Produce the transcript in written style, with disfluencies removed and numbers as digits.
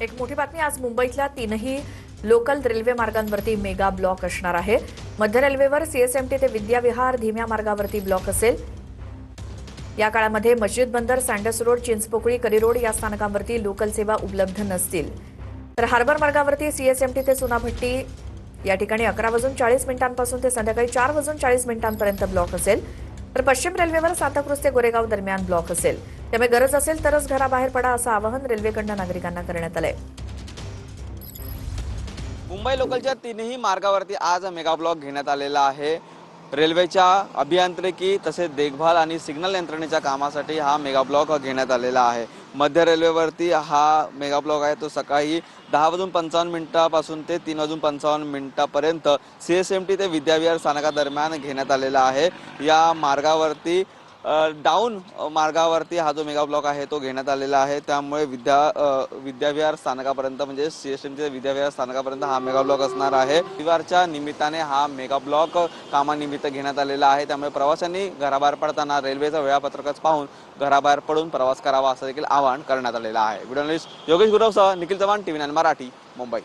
एक मोठी बातमी आज मुंबईतल्या तीनही लोकल रेल्वे मार्गांवरती मेगा ब्लॉक असणार आहे। मध्य रेल्वेवर सीएसएमटी ते विद्या विहार धीम्या मार्गावरती ब्लॉक असेल। या काळामध्ये मस्जिद बंदर, सँडस रोड, चिंचपोकळी, करी रोड या स्थानकांवरती लोकल सेवा उपलब्ध नसतील। तर हार्बर मार्गावरती सीएसएमटी ते चुनाभट्टी या ठिकाणी 11:40 ते संध्याकाळी 4:40 ब्लॉक असेल। तर पश्चिम रेल्वेवर सांताक्रूझ ते गोरेगाव दरम्यान ब्लॉक असेल। त्यामुळे गरज असेल तरच घराबाहेर पडा असं आवाहन रेल्वेकडून नागरिकांना करण्यात आलंय। मुंबई लोकलच्या तीनही मार्गावरती आज मेगा ब्लॉक घेण्यात आलेला आहे। रेल्वेच्या अभियांत्रिकी तसेच देखभाल आणि सिग्नल यंत्रणेच्या कामासाठी हा मेगा ब्लॉक घेण्यात आलेला आहे। मध्य रेल्वेवरती हा मेगा ब्लॉक आहे तो सकाळी 10:55 ते 3:55 सीएसएमटी ते विद्याविहार स्थानकादरम्यान घेण्यात आलेला आहे। या मार्गावरती डाऊन मार्गावरती हा जो मेगा ब्लॉक आहे तो घेण्यात आलेला आहे। त्यामुळे विद्याविहार स्थानकापर्यंत म्हणजे सीएसएमटी ते विद्याविहार स्थानकापर्यंत हा मेगा ब्लॉक असणार आहे। रविवारच्या निमित्ताने हा मेगा ब्लॉक कामानिमित्त घेण्यात आलेला आहे। त्यामुळे प्रवाशांनी घराबाहेर पडताना रेल्वेचं वेळापत्रकच पाहून घराबाहेर पडून प्रवास करावा असं देखील आवाहन करण्यात आलेलं आहे। व्हिडिओ जर्नलिस्ट योगेश गुरवसह निखिल चव्हाण, TV9 मराठी, मुंबई।